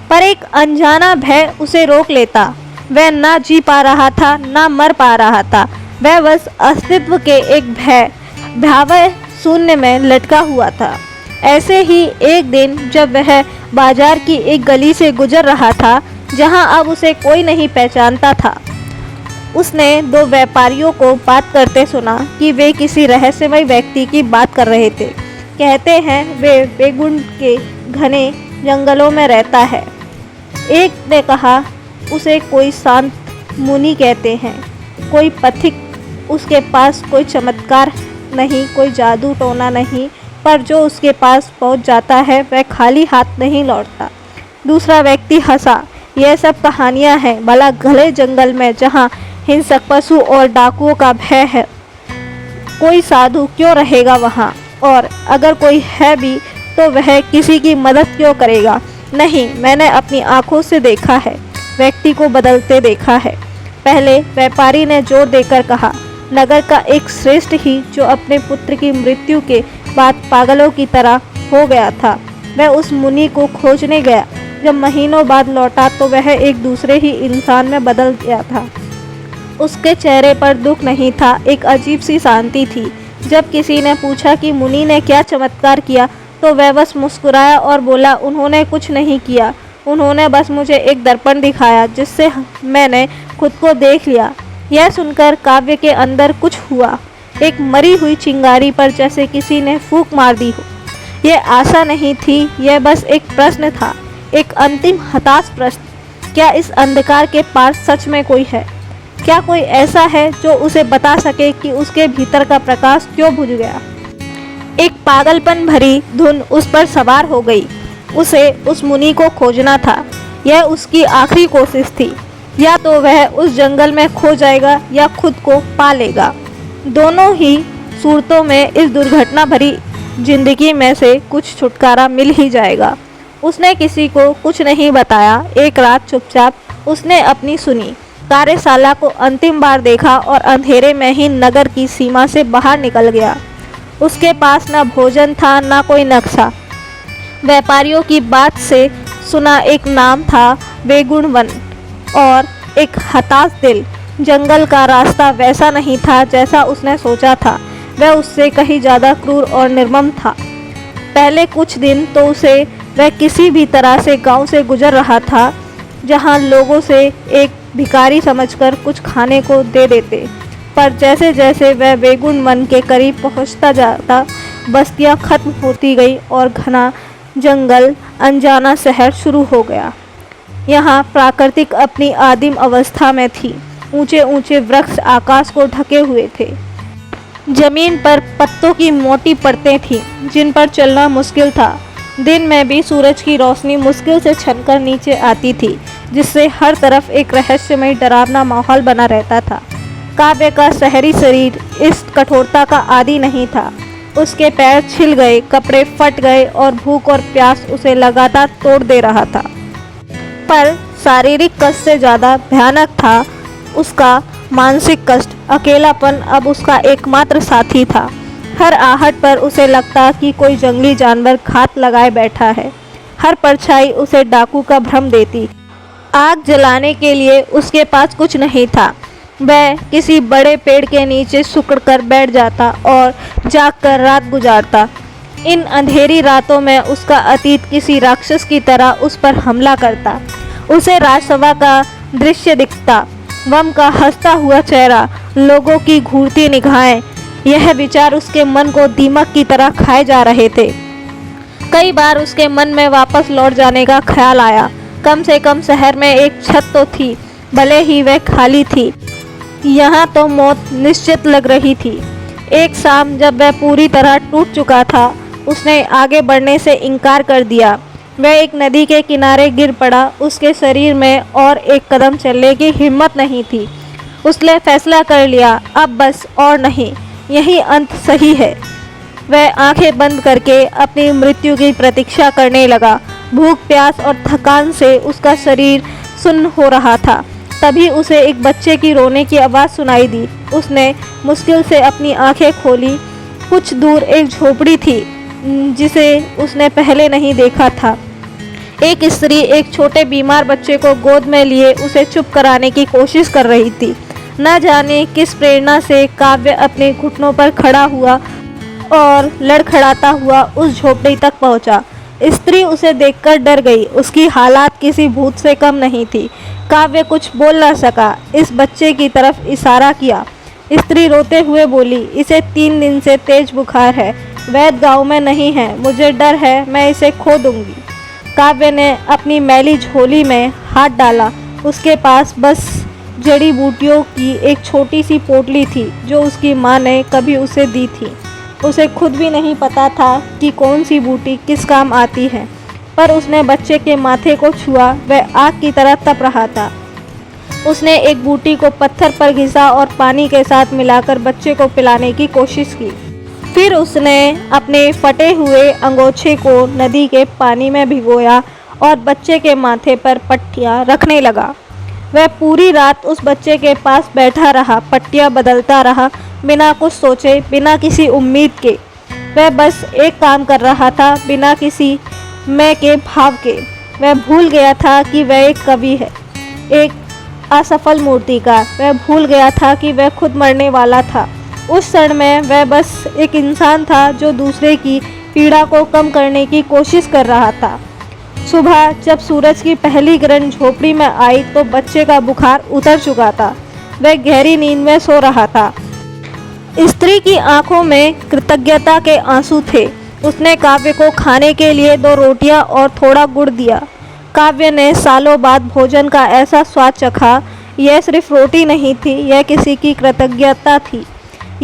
पर एक अनजाना भय उसे रोक लेता। वह ना जी पा रहा था, ना मर पा रहा था। वह बस अस्तित्व के एक भयावह शून्य में लटका हुआ था। ऐसे ही एक दिन जब वह बाजार की एक गली से गुजर रहा था जहां अब उसे कोई नहीं पहचानता था, उसने दो व्यापारियों को बात करते सुना कि वे किसी रहस्यमय व्यक्ति की बात कर रहे थे। कहते हैं वे बेगुंड के घने जंगलों में रहता है। एक ने कहा उसे कोई शांत मुनि कहते हैं, कोई पथिक। उसके पास कोई चमत्कार नहीं, कोई जादू टोना नहीं, पर जो उसके पास पहुंच जाता है वह खाली हाथ नहीं लौटता। दूसरा व्यक्ति हंसा। यह सब कहानियां हैं। भला घने जंगल में जहां हिंसक पशु और डाकुओं का भय है, कोई साधु क्यों रहेगा वहाँ? और अगर कोई है भी तो वह किसी की मदद क्यों करेगा? नहीं, मैंने अपनी आंखों से देखा है, व्यक्ति को बदलते देखा है। पहले व्यापारी ने जोर देकर कहा, नगर का एक श्रेष्ठ ही जो अपने पुत्र की मृत्यु के बाद पागलों की तरह हो गया था, वह उस मुनि को खोजने गया। जब महीनों बाद लौटा तो वह एक दूसरे ही इंसान में बदल गया था। उसके चेहरे पर दुख नहीं था, एक अजीब सी शांति थी। जब किसी ने पूछा कि मुनि ने क्या चमत्कार किया तो वह बस मुस्कुराया और बोला, उन्होंने कुछ नहीं किया, उन्होंने बस मुझे एक दर्पण दिखाया जिससे मैंने खुद को देख लिया। यह सुनकर काव्य के अंदर कुछ हुआ, एक मरी हुई चिंगारी पर जैसे किसी ने फूंक मार दी हो। यह आशा नहीं थी, यह बस एक प्रश्न था, एक अंतिम हताश प्रश्न। क्या इस अंधकार के पार सच में कोई है? क्या कोई ऐसा है जो उसे बता सके कि उसके भीतर का प्रकाश क्यों बुझ गया? एक पागलपन भरी धुन उस पर सवार हो गई। उसे उस मुनि को खोजना था। यह उसकी आखिरी कोशिश थी। या तो वह उस जंगल में खो जाएगा या खुद को पा लेगा। दोनों ही सूरतों में इस दुर्घटना भरी जिंदगी में से कुछ छुटकारा मिल ही जाएगा। उसने किसी को कुछ नहीं बताया। एक रात चुपचाप उसने अपनी सुनी, कार्यशाला को अंतिम बार देखा और अंधेरे में ही नगर की सीमा से बाहर निकल गया। उसके पास न भोजन था न कोई नक्शा। व्यापारियों की बात से सुना एक नाम था वेगुण वन, और एक हताश दिल। जंगल का रास्ता वैसा नहीं था जैसा उसने सोचा था। वह उससे कहीं ज़्यादा क्रूर और निर्मम था। पहले कुछ दिन तो उसे वह किसी भी तरह से गांव से गुजर रहा था, जहां लोगों से एक भिखारी समझकर कुछ खाने को दे देते। पर जैसे जैसे वह वेगुण वन के करीब पहुंचता जाता, बस्तियां खत्म होती गई और घना जंगल, अनजाना शहर शुरू हो गया। यहाँ प्रकृति अपनी आदिम अवस्था में थी। ऊंचे ऊंचे वृक्ष आकाश को ढके हुए थे। जमीन पर पत्तों की मोटी परतें थीं, जिन पर चलना मुश्किल था। दिन में भी सूरज की रोशनी मुश्किल से छनकर नीचे आती थी, जिससे हर तरफ एक रहस्यमय डरावना माहौल बना रहता था। काव्य का शहरी शरीर इस कठोरता का आदी नहीं था। उसके पैर छिल गए, कपड़े फट गए और भूख और प्यास उसे लगातार तोड़ दे रहा था। पर शारीरिक कष्ट से ज़्यादा भयानक था उसका मानसिक कष्ट। अकेलापन अब उसका एकमात्र साथी था। हर आहट पर उसे लगता कि कोई जंगली जानवर घात लगाए बैठा है। हर परछाई उसे डाकू का भ्रम देती। आग जलाने के लिए उसके पास कुछ नहीं था। वह किसी बड़े पेड़ के नीचे सिकुड़ कर बैठ जाता और जागकर रात गुजारता। इन अंधेरी रातों में उसका अतीत किसी राक्षस की तरह उस पर हमला करता। उसे राजसभा का दृश्य दिखता, वम का हंसता हुआ चेहरा, लोगों की घूरती निगाहें। यह विचार उसके मन को दीमक की तरह खाए जा रहे थे। कई बार उसके मन में वापस लौट जाने का ख्याल आया। कम से कम शहर में एक छत तो थी, भले ही वह खाली थी। यहाँ तो मौत निश्चित लग रही थी। एक शाम जब वह पूरी तरह टूट चुका था, उसने आगे बढ़ने से इनकार कर दिया। वह एक नदी के किनारे गिर पड़ा। उसके शरीर में और एक कदम चलने की हिम्मत नहीं थी। उसने फैसला कर लिया, अब बस और नहीं, यही अंत सही है। वह आंखें बंद करके अपनी मृत्यु की प्रतीक्षा करने लगा। भूख, प्यास और थकान से उसका शरीर सुन्न हो रहा था। तभी उसे एक बच्चे की रोने की आवाज़ सुनाई दी। उसने मुश्किल से अपनी आंखें खोली। कुछ दूर एक झोपड़ी थी, जिसे उसने पहले नहीं देखा था। एक स्त्री एक छोटे बीमार बच्चे को गोद में लिए उसे चुप कराने की कोशिश कर रही थी। न जाने किस प्रेरणा से काव्य अपने घुटनों पर खड़ा हुआ और लड़खड़ाता हुआ उस झोपड़ी तक पहुंचा। स्त्री उसे देखकर डर गई। उसकी हालात किसी भूत से कम नहीं थी। काव्य कुछ बोल न सका। इस बच्चे की तरफ इशारा किया। स्त्री रोते हुए बोली, इसे 3 दिन से तेज बुखार है। वैद्य गांव में नहीं है। मुझे डर है मैं इसे खो दूंगी। काव्य ने अपनी मैली झोली में हाथ डाला। उसके पास बस जड़ी बूटियों की एक छोटी सी पोटली थी, जो उसकी माँ ने कभी उसे दी थी। उसे खुद भी नहीं पता था कि कौन सी बूटी किस काम आती है, पर उसने बच्चे के माथे को छुआ। वह आग की तरह तप रहा था। उसने एक बूटी को पत्थर पर घिसा और पानी के साथ मिलाकर बच्चे को पिलाने की कोशिश की। फिर उसने अपने फटे हुए अंगोछे को नदी के पानी में भिगोया और बच्चे के माथे पर पट्टियाँ रखने लगा। वह पूरी रात उस बच्चे के पास बैठा रहा, पट्टियाँ बदलता रहा, बिना कुछ सोचे, बिना किसी उम्मीद के। वह बस एक काम कर रहा था, बिना किसी मैं के भाव के। वह भूल गया था कि वह एक कवि है, एक असफल मूर्तिकार। वह भूल गया था कि वह खुद मरने वाला था। उस क्षण में वह बस एक इंसान था जो दूसरे की पीड़ा को कम करने की कोशिश कर रहा था। सुबह जब सूरज की पहली किरण झोपड़ी में आई तो बच्चे का बुखार उतर चुका था। वह गहरी नींद में सो रहा था। स्त्री की आंखों में कृतज्ञता के आंसू थे। उसने काव्य को खाने के लिए 2 रोटियां और थोड़ा गुड़ दिया। काव्य ने सालों बाद भोजन का ऐसा स्वाद चखा। यह सिर्फ रोटी नहीं थी, यह किसी की कृतज्ञता थी।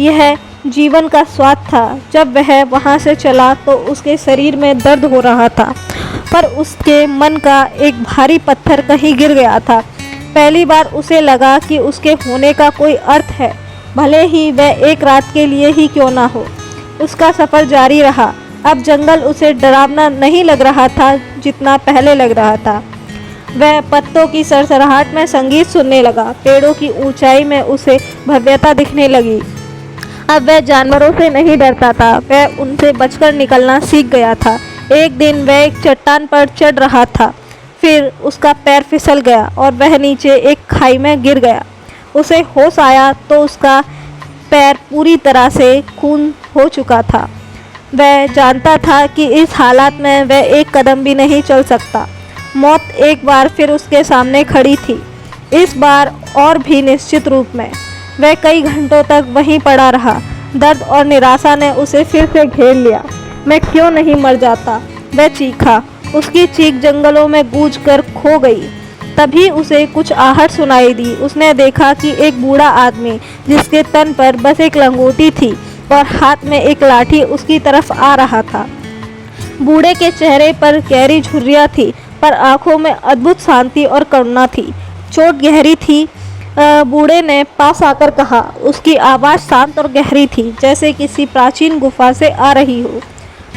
यह जीवन का स्वाद था। जब वह वहाँ से चला तो उसके शरीर में दर्द हो रहा था, पर उसके मन का एक भारी पत्थर कहीं गिर गया था। पहली बार उसे लगा कि उसके होने का कोई अर्थ है, भले ही वह एक रात के लिए ही क्यों ना हो। उसका सफ़र जारी रहा। अब जंगल उसे डरावना नहीं लग रहा था जितना पहले लग रहा था। वह पत्तों की सरसराहट में संगीत सुनने लगा। पेड़ों की ऊंचाई में उसे भव्यता दिखने लगी। अब वह जानवरों से नहीं डरता था, वह उनसे बचकर निकलना सीख गया था। एक दिन वह एक चट्टान पर चढ़ रहा था, फिर उसका पैर फिसल गया और वह नीचे एक खाई में गिर गया। उसे होश आया तो उसका पैर पूरी तरह से खून हो चुका था। वह जानता था कि इस हालात में वह एक कदम भी नहीं चल सकता। मौत एक बार फिर उसके सामने खड़ी थी, इस बार और भी निश्चित रूप में। वह कई घंटों तक वहीं पड़ा रहा। दर्द और निराशा ने उसे फिर से घेर लिया। मैं क्यों नहीं मर जाता, वह चीखा। उसकी चीख जंगलों में गूंज कर खो गई। तभी उसे कुछ आहट सुनाई दी। उसने देखा कि एक बूढ़ा आदमी, जिसके तन पर बस एक लंगोटी थी और हाथ में एक लाठी, उसकी तरफ आ रहा था। बूढ़े के चेहरे पर गहरी झुर्रियाँ थी, पर आंखों में अद्भुत शांति और करुणा थी। चोट गहरी थी, बूढ़े ने पास आकर कहा। उसकी आवाज़ शांत और गहरी थी, जैसे किसी प्राचीन गुफा से आ रही हो।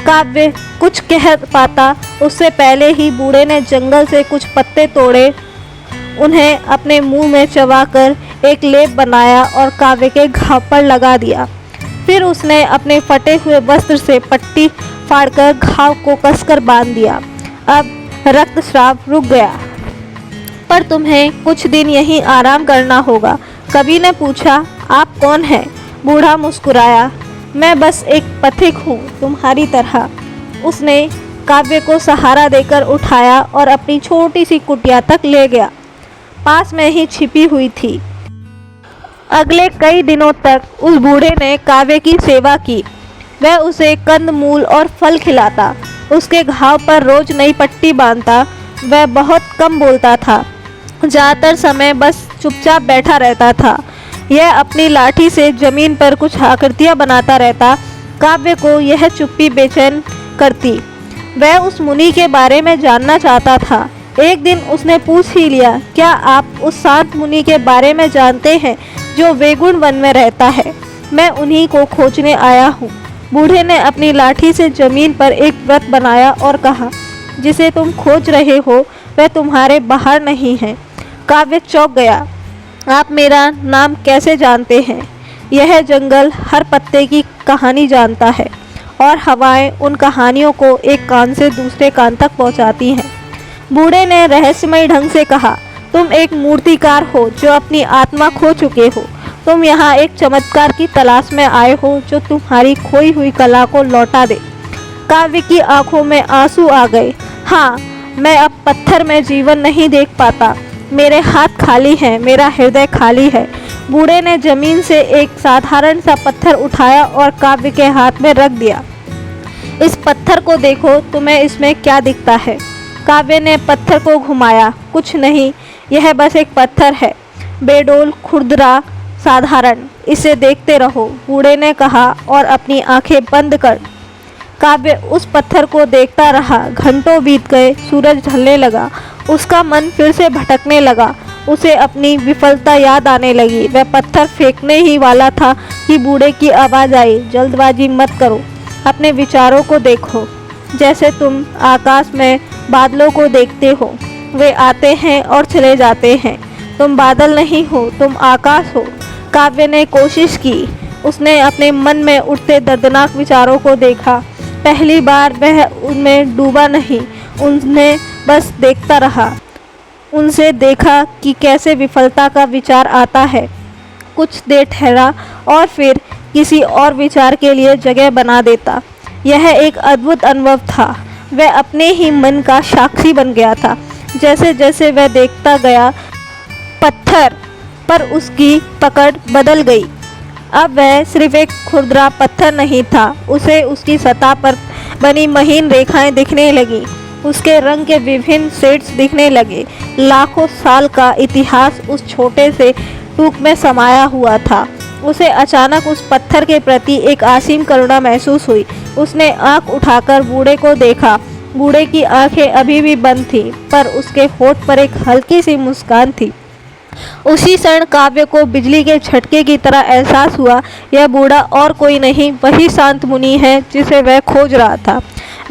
काव्य कुछ कह पाता उससे पहले ही बूढ़े ने जंगल से कुछ पत्ते तोड़े, उन्हें अपने मुंह में चबाकर एक लेप बनाया और काव्य के घाव पर लगा दिया। फिर उसने अपने फटे हुए वस्त्र से पट्टी फाड़कर घाव को कसकर बांध दिया। अब रक्तस्राव रुक गया, पर तुम्हें कुछ दिन यहीं आराम करना होगा। कवि ने पूछा, आप कौन हैं? बूढ़ा मुस्कुराया, मैं बस एक पथिक हूँ, तुम्हारी तरह। उसने काव्य को सहारा देकर उठाया और अपनी छोटी सी कुटिया तक ले गया, पास में ही छिपी हुई थी। अगले कई दिनों तक उस बूढ़े ने काव्य की सेवा की। वह उसे कंद मूल और फल खिलाता, उसके घाव पर रोज नई पट्टी बांधता। वह बहुत कम बोलता था, ज़्यादातर समय बस चुपचाप बैठा रहता था। यह अपनी लाठी से जमीन पर कुछ आकृतियाँ बनाता रहता। काव्य को यह चुप्पी बेचैन करती। वह उस मुनि के बारे में जानना चाहता था। एक दिन उसने पूछ ही लिया, क्या आप उस शांत मुनि के बारे में जानते हैं जो वेगुण वन में रहता है? मैं उन्हीं को खोजने आया हूँ। बूढ़े ने अपनी लाठी से जमीन पर एक व्रत बनाया और कहा, जिसे तुम खोज रहे हो वह तुम्हारे बाहर नहीं है। काव्य चौंक गया, आप मेरा नाम कैसे जानते हैं? यह जंगल हर पत्ते की कहानी जानता है और हवाएं उन कहानियों को एक कान से दूसरे कान तक पहुंचाती हैं। बूढ़े ने रहस्यमय ढंग से कहा, तुम एक मूर्तिकार हो जो अपनी आत्मा खो चुके हो। तुम यहाँ एक चमत्कार की तलाश में आए हो जो तुम्हारी खोई हुई कला को लौटा दे। काव्य की आंखों में आंसू आ गए। हाँ, मैं अब पत्थर में जीवन नहीं देख पाता। मेरे हाथ खाली हैं, मेरा हृदय खाली है। बूढ़े ने जमीन से एक साधारण सा पत्थर उठाया और काव्य के हाथ में रख दिया। इस पत्थर को देखो, तुम्हें इसमें क्या दिखता है? काव्य ने पत्थर को घुमाया। कुछ नहीं, यह बस एक पत्थर है, बेडोल, खुरदरा, साधारण। इसे देखते रहो, बूढ़े ने कहा और अपनी आंखें बंद कर। काव्य उस पत्थर को देखता रहा। घंटों बीत गए, सूरज ढलने लगा। उसका मन फिर से भटकने लगा। उसे अपनी विफलता याद आने लगी। वह पत्थर फेंकने ही वाला था कि बूढ़े की आवाज़ आई, जल्दबाजी मत करो, अपने विचारों को देखो, जैसे तुम आकाश में बादलों को देखते हो। वे आते हैं और चले जाते हैं। तुम बादल नहीं हो, तुम आकाश हो। काव्य ने कोशिश की। उसने अपने मन में उठते दर्दनाक विचारों को देखा। पहली बार वह उनमें डूबा नहीं, उन्हें बस देखता रहा। उनसे देखा कि कैसे विफलता का विचार आता है। कुछ देर ठहरा और फिर किसी और विचार के लिए जगह बना देता। यह एक अद्भुत अनुभव था। वह अपने ही मन का साक्षी बन गया था। जैसे जैसे वह देखता गया, पत्थर पर उसकी पकड़ बदल गई। अब वह सिर्फ एक खुरदरा पत्थर नहीं था, उसे उसकी सतह पर बनी महीन रेखाएं दिखने लगी। उसके रंग के विभिन्न शेड्स दिखने लगे। लाखों साल का इतिहास उस छोटे से टूक में समाया हुआ था। उसे अचानक उस पत्थर के प्रति एक असीम करुणा महसूस हुई। उसने आंख उठाकर बूढ़े को देखा। बूढ़े की आंखें अभी भी बंद थीं, पर उसके होठ पर एक हल्की सी मुस्कान थी। उसी क्षण काव्य को बिजली के झटके की तरह एहसास हुआ, यह बूढ़ा और कोई नहीं, वही शांत मुनि है जिसे वह खोज रहा था।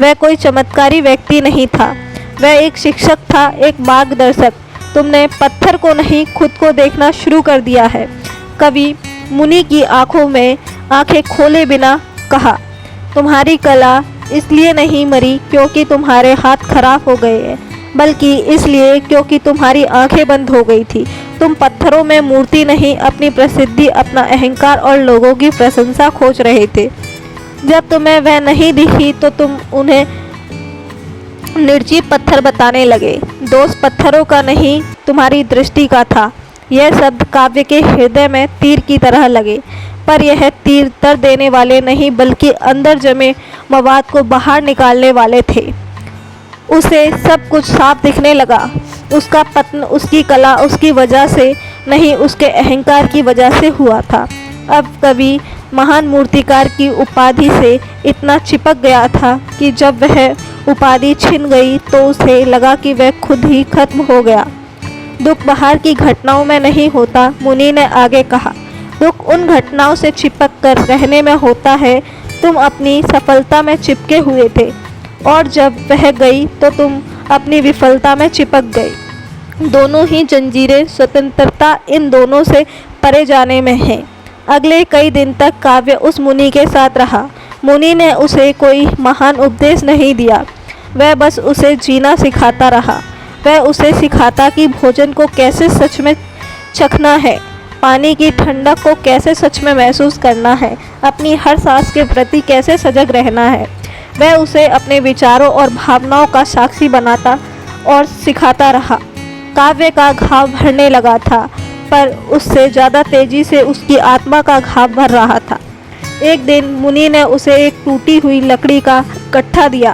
वह कोई चमत्कारी व्यक्ति नहीं था, वह एक शिक्षक था, एक मार्गदर्शक। तुमने पत्थर को नहीं, खुद को देखना शुरू कर दिया है। कवि मुनि की आंखों में आंखें खोले बिना कहा, तुम्हारी कला इसलिए नहीं मरी क्योंकि तुम्हारे हाथ खराब हो गए हैं, बल्कि इसलिए क्योंकि तुम्हारी आंखें बंद हो गई थी। तुम पत्थरों में मूर्ति नहीं, अपनी प्रसिद्धि, अपना अहंकार और लोगों की प्रशंसा खोज रहे थे। जब तुम्हें वह नहीं दिखी तो तुम उन्हें निर्जीव पत्थर बताने लगे। दोष पत्थरों का नहीं, तुम्हारी दृष्टि का था। यह शब्द काव्य के हृदय में तीर की तरह लगे, पर यह तीर दर्द देने वाले नहीं, बल्कि अंदर जमे मवाद को बाहर निकालने वाले थे। उसे सब कुछ साफ दिखने लगा। उसका पतन उसकी कला, उसकी वजह से नहीं, उसके अहंकार की वजह से हुआ था। अब कवि महान मूर्तिकार की उपाधि से इतना चिपक गया था कि जब वह उपाधि छिन गई तो उसे लगा कि वह खुद ही खत्म हो गया। दुख बाहर की घटनाओं में नहीं होता, मुनि ने आगे कहा। दुख उन घटनाओं से चिपक कर रहने में होता है। तुम अपनी सफलता में चिपके हुए थे, और जब वह गई तो तुम अपनी विफलता में चिपक गए। दोनों ही जंजीरें, स्वतंत्रता इन दोनों से परे जाने में है। अगले कई दिन तक काव्य उस मुनि के साथ रहा। मुनि ने उसे कोई महान उपदेश नहीं दिया, वह बस उसे जीना सिखाता रहा। वह उसे सिखाता कि भोजन को कैसे सच में चखना है, पानी की ठंडक को कैसे सच में महसूस करना है, अपनी हर सांस के प्रति कैसे सजग रहना है। वह उसे अपने विचारों और भावनाओं का साक्षी बनाता और सिखाता रहा। काव्य का घाव भरने लगा था, पर उससे ज़्यादा तेजी से उसकी आत्मा का घाव भर रहा था। एक दिन मुनि ने उसे एक टूटी हुई लकड़ी का कट्ठा दिया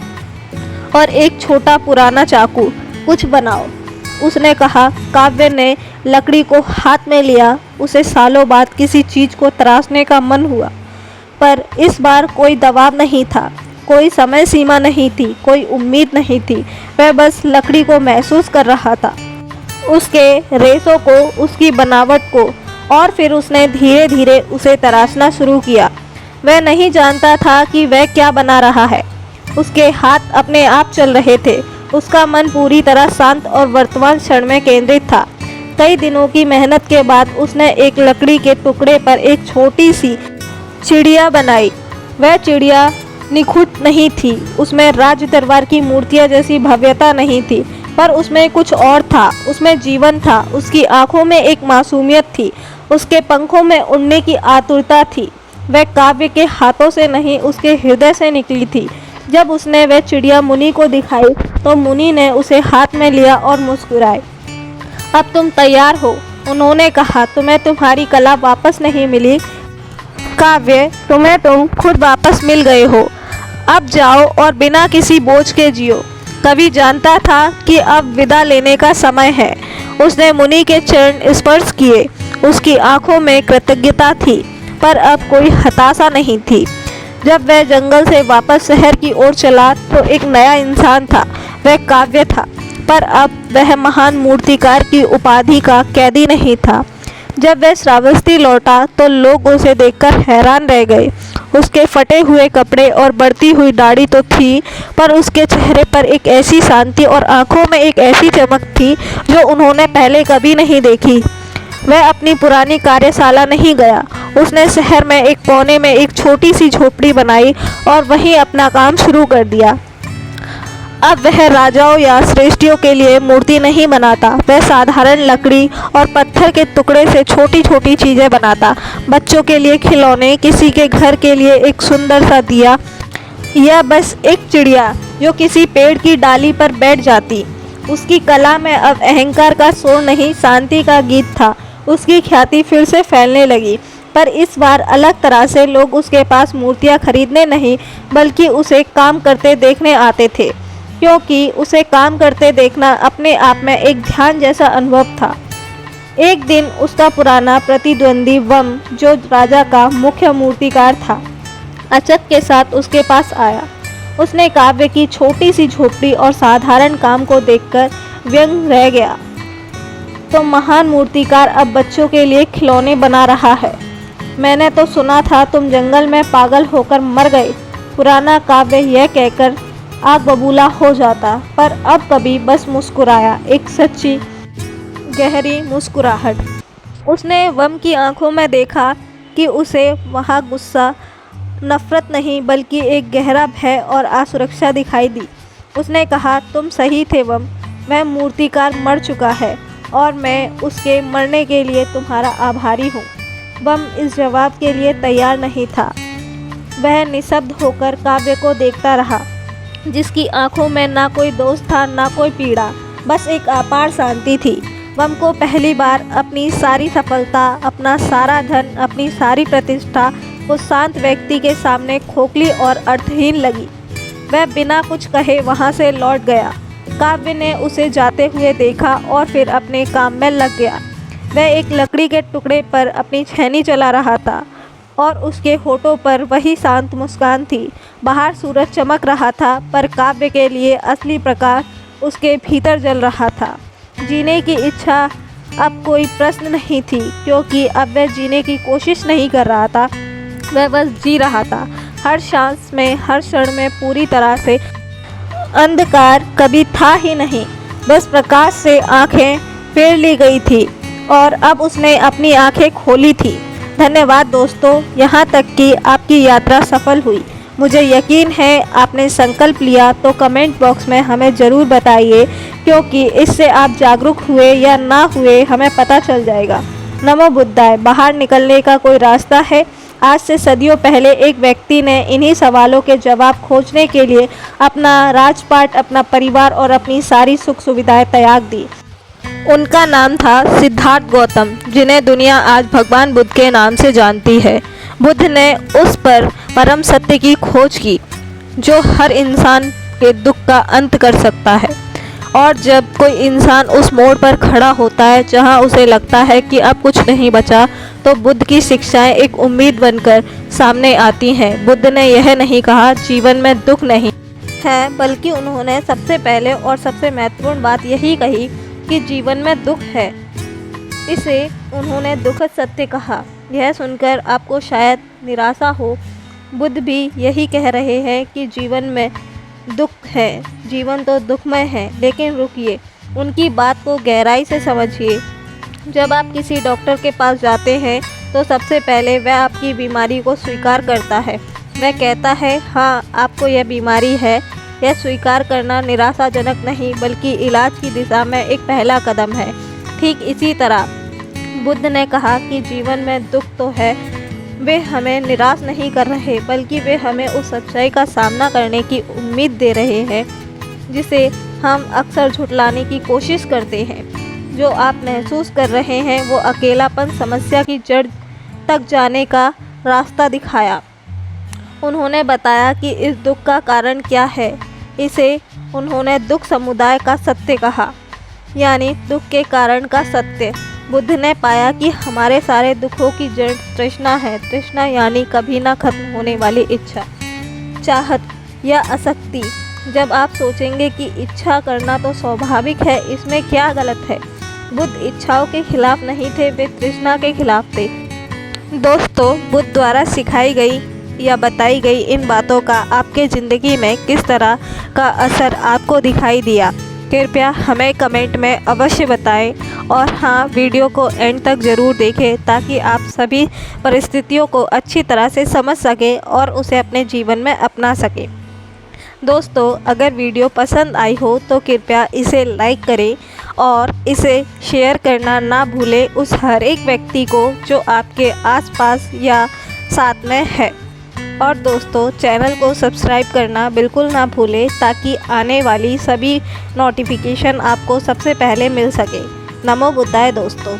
और एक छोटा पुराना चाकू। कुछ बनाओ, उसने कहा। काव्य ने लकड़ी को हाथ में लिया। उसे सालों बाद किसी चीज़ को तराशने का मन हुआ, पर इस बार कोई दबाव नहीं था, कोई समय सीमा नहीं थी, कोई उम्मीद नहीं थी। वह बस लकड़ी को महसूस कर रहा था, उसके रेशों को, उसकी बनावट को, और फिर उसने धीरे धीरे उसे तराशना शुरू किया। वह नहीं जानता था कि वह क्या बना रहा है। उसके हाथ अपने आप चल रहे थे। उसका मन पूरी तरह शांत और वर्तमान क्षण में केंद्रित था। कई दिनों की मेहनत के बाद उसने एक लकड़ी के टुकड़े पर एक छोटी सी चिड़िया बनाई। वह चिड़िया निखुट नहीं थी, उसमें राज दरबार की मूर्तियाँ जैसी भव्यता नहीं थी, पर उसमें कुछ और था। उसमें जीवन था। उसकी आंखों में एक मासूमियत थी, उसके पंखों में उड़ने की आतुरता थी। वह काव्य के हाथों से नहीं, उसके हृदय से निकली थी। जब उसने वह चिड़िया मुनि को दिखाई तो मुनि ने उसे हाथ में लिया और मुस्कुराए। अब तुम तैयार हो, उन्होंने कहा। तुम्हें तुम्हारी कला वापस नहीं मिली काव्य, तुम्हें तुम खुद वापस मिल गए हो। अब जाओ और बिना किसी बोझ के जियो। कवि जानता था कि अब विदा लेने का समय है। उसने मुनि के चरण स्पर्श किए। उसकी आंखों में कृतज्ञता थी, पर अब कोई हताशा नहीं थी। जब वह जंगल से वापस शहर की ओर चला तो एक नया इंसान था। वह काव्य था, पर अब वह महान मूर्तिकार की उपाधि का कैदी नहीं था। जब वह श्रावस्ती लौटा तो लोग उसे देखकर हैरान रह गए। उसके फटे हुए कपड़े और बढ़ती हुई दाढ़ी तो थी, पर उसके चेहरे पर एक ऐसी शांति और आंखों में एक ऐसी चमक थी जो उन्होंने पहले कभी नहीं देखी। वह अपनी पुरानी कार्यशाला नहीं गया। उसने शहर में एक कोने में एक छोटी सी झोपड़ी बनाई और वहीं अपना काम शुरू कर दिया। अब वह राजाओं या श्रेष्ठियों के लिए मूर्ति नहीं बनाता, वह साधारण लकड़ी और पत्थर के टुकड़े से छोटी छोटी चीज़ें बनाता। बच्चों के लिए खिलौने, किसी के घर के लिए एक सुंदर सा दिया, या बस एक चिड़िया जो किसी पेड़ की डाली पर बैठ जाती। उसकी कला में अब अहंकार का शोर नहीं, शांति का गीत था। उसकी ख्याति फिर से फैलने लगी, पर इस बार अलग तरह से। लोग उसके पास मूर्तियाँ खरीदने नहीं, बल्कि उसे काम करते देखने आते थे, क्योंकि उसे काम करते देखना अपने आप में एक ध्यान जैसा अनुभव था। एक दिन उसका पुराना प्रतिद्वंदी वम, जो राजा का मुख्य मूर्तिकार था, अचक के साथ उसके पास आया। उसने काव्य की छोटी सी झोपड़ी और साधारण काम को देखकर व्यंग रह गया। तो महान मूर्तिकार अब बच्चों के लिए खिलौने बना रहा है। मैंने तो सुना था तुम जंगल में पागल होकर मर गए। पुराना काव्य यह कहकर आग बबूला हो जाता, पर अब कभी बस मुस्कुराया, एक सच्ची गहरी मुस्कुराहट। उसने वम की आंखों में देखा कि उसे वहाँ गुस्सा, नफरत नहीं बल्कि एक गहरा भय और असुरक्षा दिखाई दी। उसने कहा, तुम सही थे वम, वह मूर्तिकार मर चुका है और मैं उसके मरने के लिए तुम्हारा आभारी हूँ। वम इस जवाब के लिए तैयार नहीं था। वह निशब्द होकर काव्य को देखता रहा, जिसकी आंखों में ना कोई दोष था ना कोई पीड़ा, बस एक अपार शांति थी। वम को पहली बार अपनी सारी सफलता, अपना सारा धन, अपनी सारी प्रतिष्ठा उस शांत व्यक्ति के सामने खोखली और अर्थहीन लगी। वह बिना कुछ कहे वहाँ से लौट गया। काव्य ने उसे जाते हुए देखा और फिर अपने काम में लग गया। वह एक लकड़ी के टुकड़े पर अपनी छेनी चला रहा था और उसके होठों पर वही शांत मुस्कान थी। बाहर सूरज चमक रहा था, पर काव्य के लिए असली प्रकाश उसके भीतर जल रहा था। जीने की इच्छा अब कोई प्रश्न नहीं थी, क्योंकि अब वह जीने की कोशिश नहीं कर रहा था, वह बस जी रहा था। हर सांस में, हर क्षण में पूरी तरह से अंधकार कभी था ही नहीं, बस प्रकाश से आंखें फेर ली गई थी और अब उसने अपनी आंखें खोली थी। धन्यवाद दोस्तों, यहाँ तक कि आपकी यात्रा सफल हुई। मुझे यकीन है आपने संकल्प लिया, तो कमेंट बॉक्स में हमें ज़रूर बताइए, क्योंकि इससे आप जागरूक हुए या ना हुए हमें पता चल जाएगा। नमो बुद्धाय। बाहर निकलने का कोई रास्ता है? आज से सदियों पहले एक व्यक्ति ने इन्हीं सवालों के जवाब खोजने के लिए अपना राजपाट, अपना परिवार और अपनी सारी सुख सुविधाएं त्याग दी। उनका नाम था सिद्धार्थ गौतम, जिन्हें दुनिया आज भगवान बुद्ध के नाम से जानती है। बुद्ध ने उस पर परम सत्य की खोज की, जो हर इंसान के दुख का अंत कर सकता है। और जब कोई इंसान उस मोड़ पर खड़ा होता है जहां उसे लगता है कि अब कुछ नहीं बचा, तो बुद्ध की शिक्षाएं एक उम्मीद बनकर सामने आती हैं। बुद्ध ने यह नहीं कहा जीवन में दुख नहीं है, बल्कि उन्होंने सबसे पहले और सबसे महत्वपूर्ण बात यही कही कि जीवन में दुख है। इसे उन्होंने दुखद सत्य कहा। यह सुनकर आपको शायद निराशा हो, बुद्ध भी यही कह रहे हैं कि जीवन में दुख है, जीवन तो दुखमय है। लेकिन रुकिए, उनकी बात को गहराई से समझिए। जब आप किसी डॉक्टर के पास जाते हैं तो सबसे पहले वह आपकी बीमारी को स्वीकार करता है। वह कहता है, हाँ आपको यह बीमारी है। यह स्वीकार करना निराशाजनक नहीं, बल्कि इलाज की दिशा में एक पहला कदम है। ठीक इसी तरह बुद्ध ने कहा कि जीवन में दुख तो है, वे हमें निराश नहीं कर रहे, बल्कि वे हमें उस सच्चाई का सामना करने की उम्मीद दे रहे हैं जिसे हम अक्सर झुठलाने की कोशिश करते हैं। जो आप महसूस कर रहे हैं वो अकेलापन समस्या की जड़ तक जाने का रास्ता दिखाया। उन्होंने बताया कि इस दुख का कारण क्या है। इसे उन्होंने दुख समुदाय का सत्य कहा, यानी दुख के कारण का सत्य। बुद्ध ने पाया कि हमारे सारे दुखों की जड़ तृष्णा है। तृष्णा यानी कभी ना खत्म होने वाली इच्छा, चाहत या आसक्ति। जब आप सोचेंगे कि इच्छा करना तो स्वाभाविक है, इसमें क्या गलत है। बुद्ध इच्छाओं के खिलाफ नहीं थे, वे तृष्णा के खिलाफ थे। दोस्तों, बुद्ध द्वारा सिखाई गई या बताई गई इन बातों का आपके ज़िंदगी में किस तरह का असर आपको दिखाई दिया, कृपया हमें कमेंट में अवश्य बताएं। और हाँ, वीडियो को एंड तक ज़रूर देखें ताकि आप सभी परिस्थितियों को अच्छी तरह से समझ सकें और उसे अपने जीवन में अपना सकें। दोस्तों, अगर वीडियो पसंद आई हो तो कृपया इसे लाइक करें और इसे शेयर करना ना भूलें उस हर एक व्यक्ति को जो आपके आसपास या साथ में है। और दोस्तों, चैनल को सब्सक्राइब करना बिल्कुल ना भूलें ताकि आने वाली सभी नोटिफिकेशन आपको सबसे पहले मिल सके। नमो बुद्धाय दोस्तों।